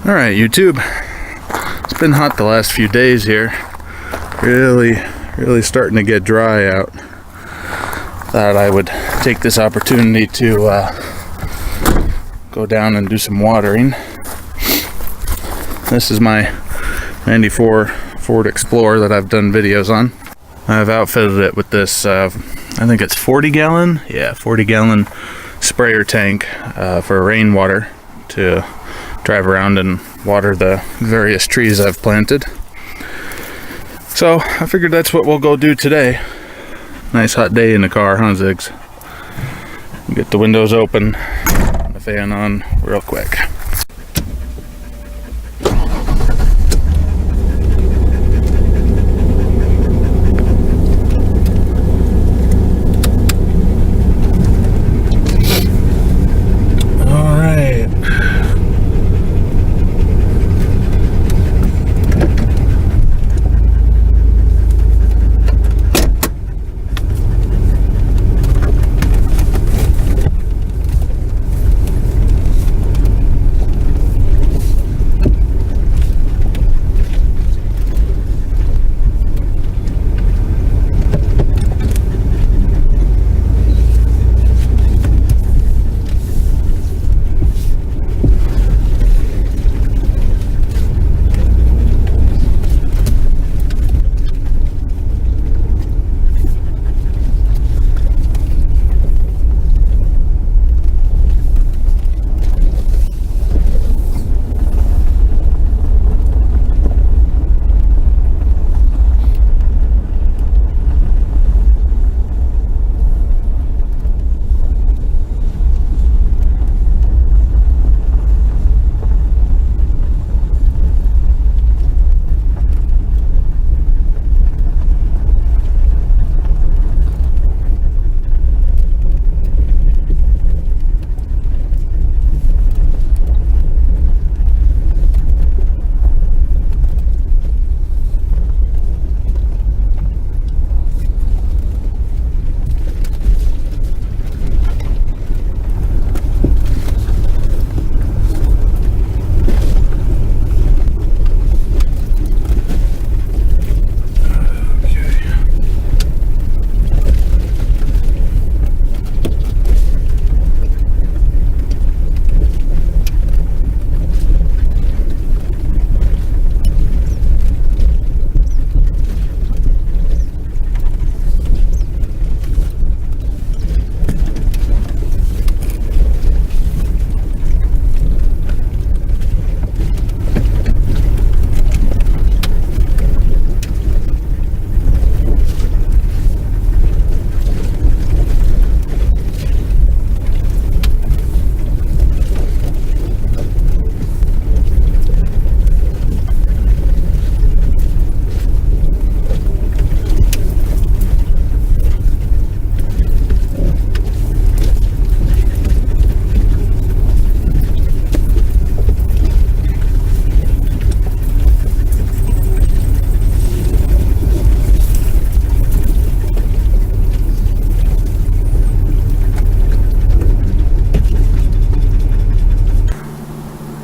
Alright, YouTube. It's been hot the last few days here. Really starting to get dry out. Thought I would take this opportunity to go down and do some watering. This is my 94 Ford Explorer that I've done videos on. I've outfitted it with this, I think it's 40 gallon? Yeah, 40 gallon sprayer tank for rainwater to drive around and water the various trees I've planted. So I figured that's what we'll go do today. Nice hot day in the car, huh, Ziggs? Get the windows open, the fan on real quick.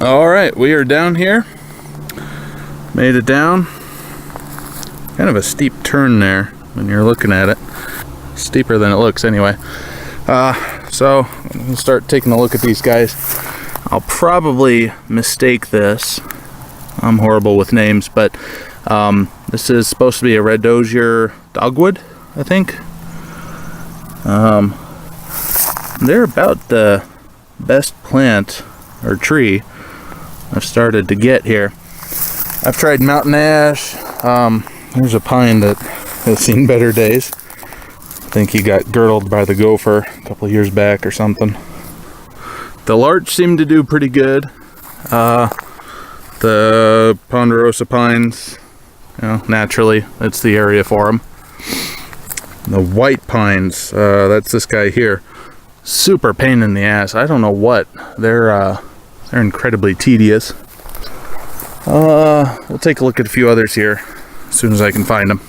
Alright, we are down here. Made it down. Kind of a steep turn there when you're looking at it. Steeper than it looks anyway. So I'm gonna start taking a look at these guys. I'll probably mistake this. I'm horrible with names, but this is supposed to be a red dozier dogwood, I think. They're about the best plant or tree I've started to get here. I've tried mountain ash. There's a pine that has seen better days. I think he got girdled by the gopher a couple of years back or something. The larch seemed to do pretty good. The ponderosa pines, you know, naturally, it's the area for them. The white pines, that's this guy here. Super pain in the ass. I don't know what. They're incredibly tedious. We'll take a look at a few others here as soon as I can find them.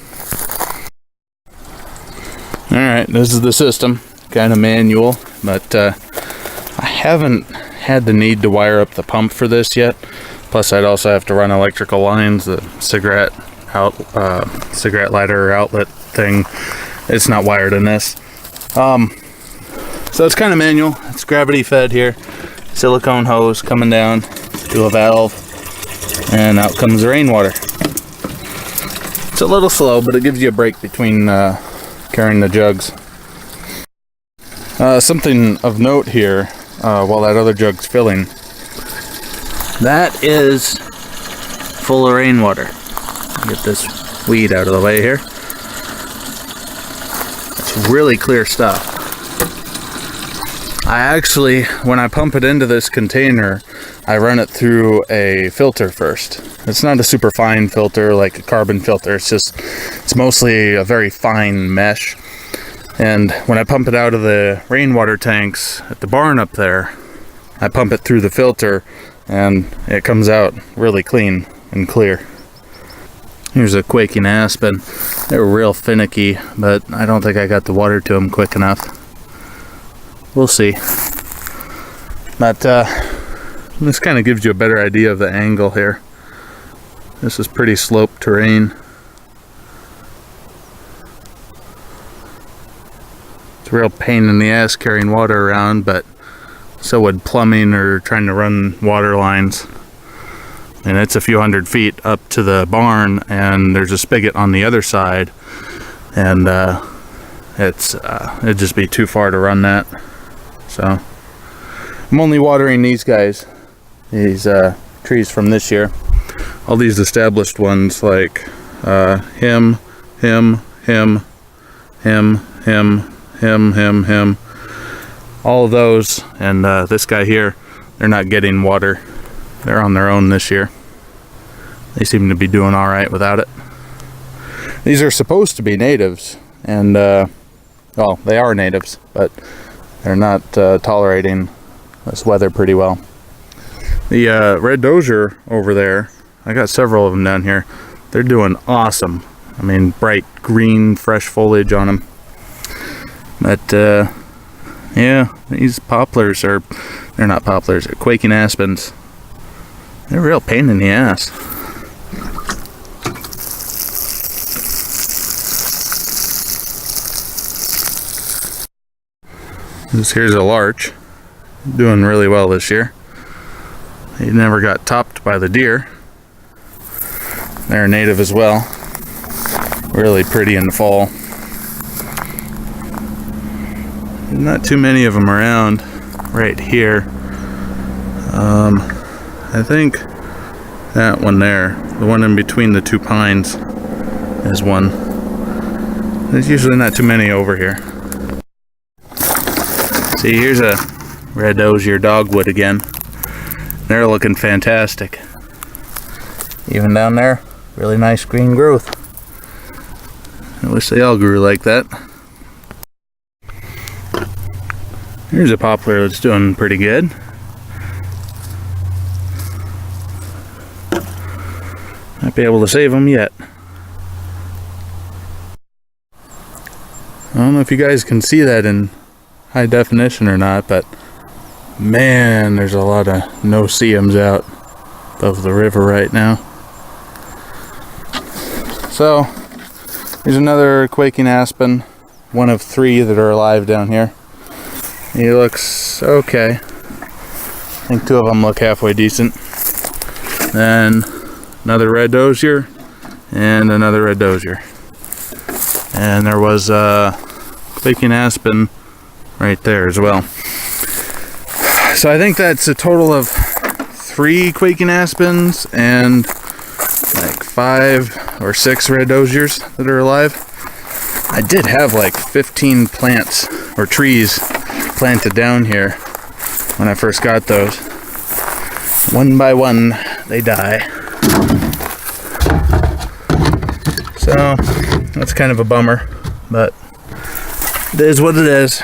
Alright, this is the system. Kind of manual, but I haven't had the need to wire up the pump for this yet. Plus, I'd also have to run electrical lines, the cigarette lighter outlet thing. It's not wired in this. So it's kind of manual. It's gravity fed here. Silicone hose coming down to a valve, and out comes the rainwater. It's a little slow, but it gives you a break between carrying the jugs. Something of note here, while that other jug's filling, that is full of rainwater. Get this weed out of the way here. It's really clear stuff. I actually, when I pump it into this container, I run it through a filter first. It's not a super fine filter like a carbon filter. It's mostly a very fine mesh. And when I pump it out of the rainwater tanks at the barn up there, I pump it through the filter and it comes out really clean and clear. Here's a quaking aspen. They're real finicky, but I don't think I got the water to them quick enough. We'll see. But this kind of gives you a better idea of the angle here. This is pretty sloped terrain. It's a real pain in the ass carrying water around, but so would plumbing or trying to run water lines. And it's a few hundred feet up to the barn, and there's a spigot on the other side, and it'd just be too far to run that. So I'm only watering these guys, these trees from this year. All these established ones like him, all of those, and this guy here, they're not getting water. They're on their own this year. They seem to be doing all right without it. These are supposed to be natives, and well, they are natives, but they're not tolerating this weather pretty well. The red dozier over there, I got several of them down here. They're doing awesome. I mean, bright green, fresh foliage on them. But yeah, these poplars they're not poplars, they're quaking aspens. They're a real pain in the ass. Here's a larch, doing really well this year. He never got topped by the deer. They're native as well. Really pretty in the fall. Not too many of them around right here. I think that one there, the one in between the two pines, is one. There's usually not too many over here. See, here's a red dozier dogwood again. They're looking fantastic. Even down there, really nice green growth. I wish they all grew like that. Here's a poplar that's doing pretty good. Might be able to save them yet. I don't know if you guys can see that in high definition or not, but man, there's a lot of no-see-ums out above the river right now. So, here's another quaking aspen, one of 3 that are alive down here. He looks okay. I think 2 of them look halfway decent. Then another red dozier and another red dozier. And there was a quaking aspen right there as well. So I think that's a total of 3 quaking aspens and like 5 or 6 red doziers that are alive. I did have like 15 plants or trees planted down here when I first got those. One by one they die. So that's kind of a bummer, but it is what it is.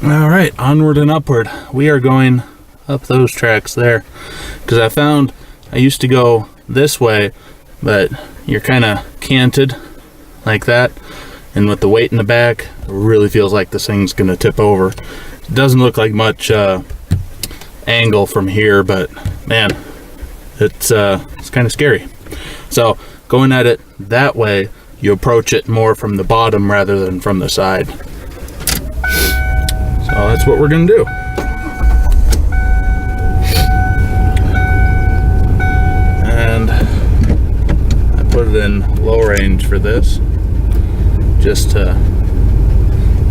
All right, onward and upward. We are going up those tracks there, because I found I used to go this way, but you're kind of canted like that, and with the weight in the back, it really feels like this thing's gonna tip over. It doesn't look like much angle from here, but man, it's kind of scary. So going at it that way, you approach it more from the bottom rather than from the side. So that's what we're gonna do. And I put it in low range for this, just to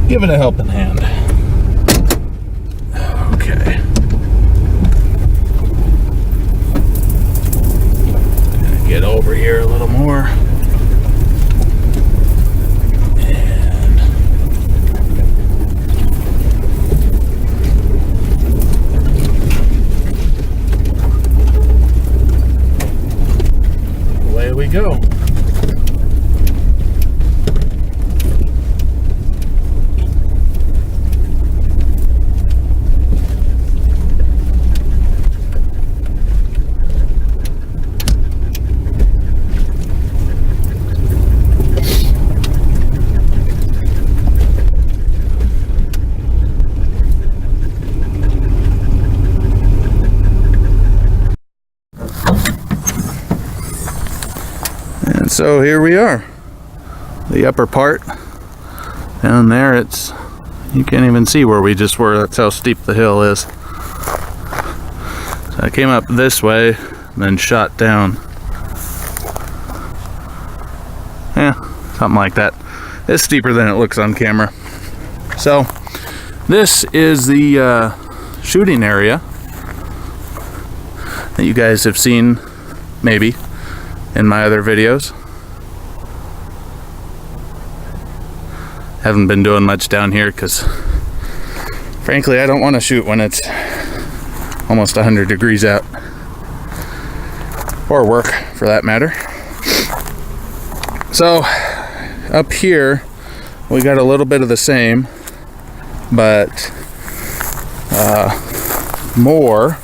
give it a helping hand. Okay. Gonna get over here a little more. And away we go. And so here we are. The upper part down there, it's, you can't even see where we just were. That's how steep the hill is. So I came up this way and then shot down. Yeah, something like that. It's steeper than it looks on camera. So this is the shooting area that you guys have seen maybe in my other videos. Haven't been doing much down here because frankly I don't want to shoot when it's almost 100 degrees out, or work for that matter. So up here we got a little bit of the same, but more,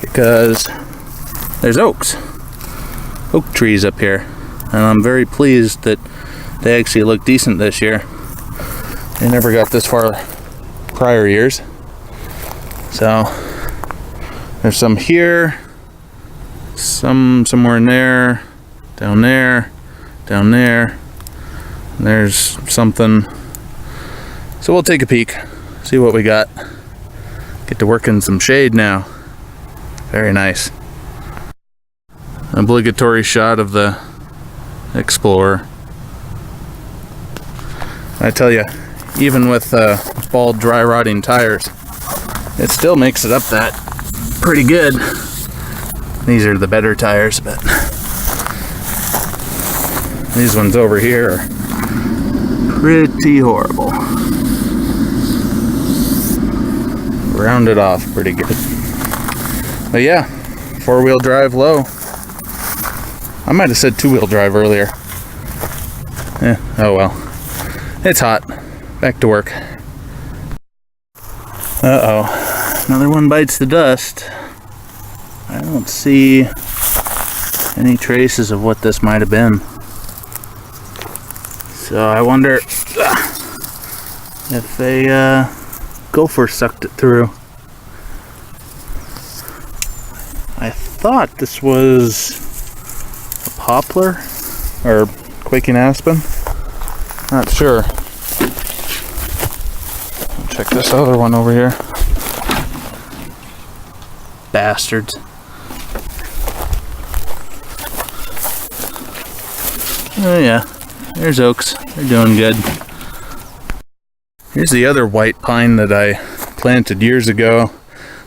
because there's oak trees up here, and I'm very pleased that they actually look decent this year. They never got this far prior years. So there's some here, somewhere in there, down there, down there. And there's something. So we'll take a peek, see what we got. Get to work in some shade now. Very nice. Obligatory shot of the Explorer. I tell you, even with bald dry rotting tires, it still makes it up that pretty good. These are the better tires, but these ones over here are pretty horrible. Rounded off pretty good. But yeah, 4-wheel drive low. I might have said 2-wheel drive earlier. Oh well. It's hot. Back to work. Uh-oh. Another one bites the dust. I don't see any traces of what this might have been. So I wonder if a gopher sucked it through. I thought this was a poplar or quaking aspen. Not sure. Check this other one over here. Bastards. Oh yeah, there's oaks. They're doing good. Here's the other white pine that I planted years ago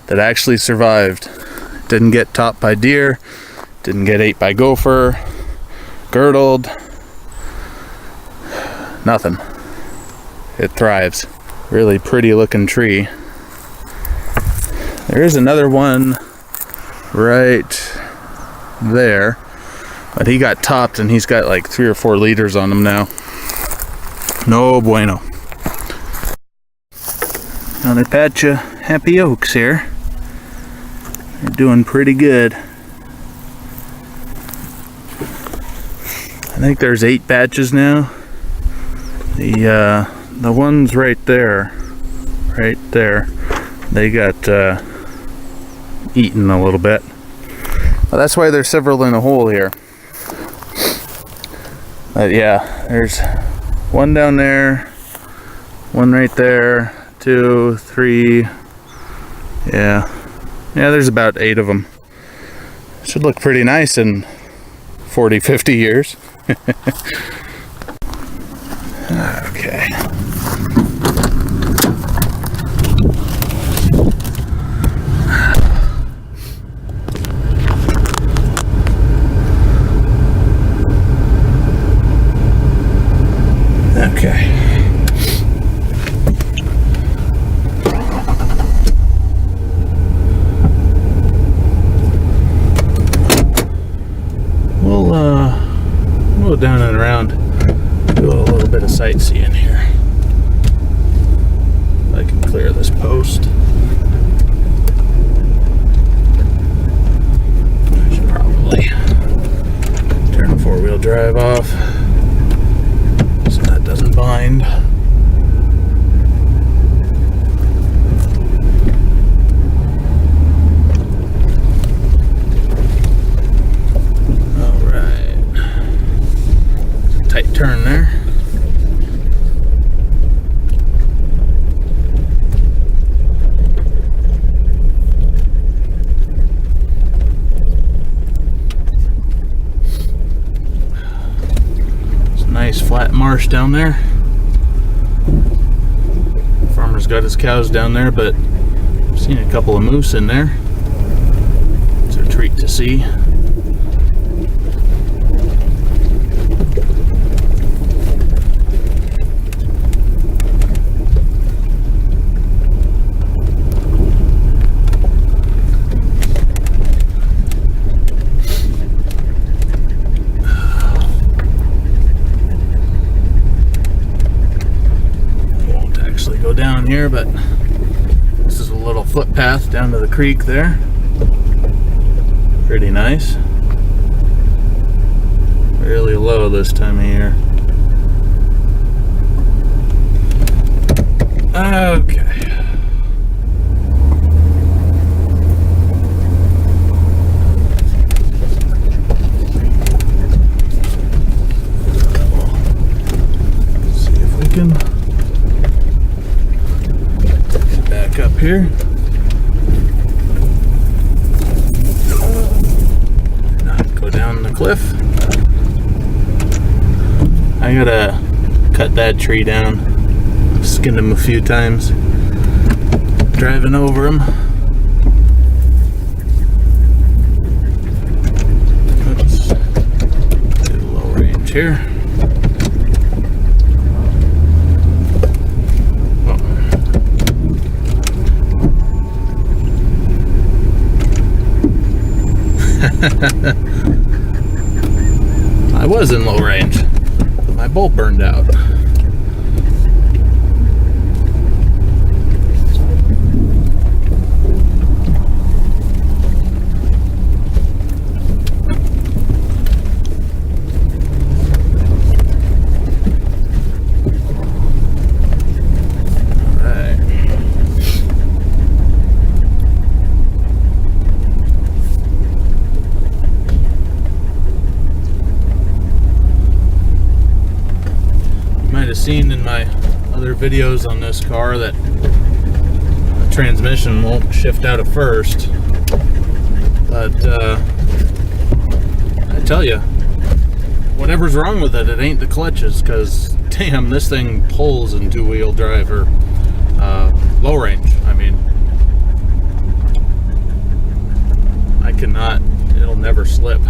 that actually survived. Didn't get topped by deer, didn't get ate by gopher, girdled, nothing. It thrives. Really pretty looking tree. There is another one right there, but he got topped and he's got like 3 or 4 leaders on him now. No bueno. Another patch of happy oaks here. They're doing pretty good. I think there's 8 batches now. The ones right there, they got eaten a little bit. Well, that's why there's several in a hole here. But yeah, there's one down there, one right there, 2, 3. Yeah, there's about 8 of them. Should look pretty nice in 40, 50 years. Okay. Okay. We'll go down and around, do a little bit of sightseeing here. If I can clear this post. I should probably turn the 4-wheel drive off so that doesn't bind. Tight turn there. It's a nice flat marsh down there. Farmer's got his cows down there, but I've seen a couple of moose in there. It's a treat to see. Down here, but this is a little footpath down to the creek there. Pretty nice. Really low this time of year. Okay. See if we can up here. Not go down the cliff. I gotta cut that tree down. Skinned him a few times. Driving over him. Let's do low range here. I was in low range. My bulb burned out. Seen in my other videos on this car that the transmission won't shift out of first, but I tell you, whatever's wrong with it, it ain't the clutches, because damn, this thing pulls in 2-wheel drive or low range. I mean, I cannot, it'll never slip.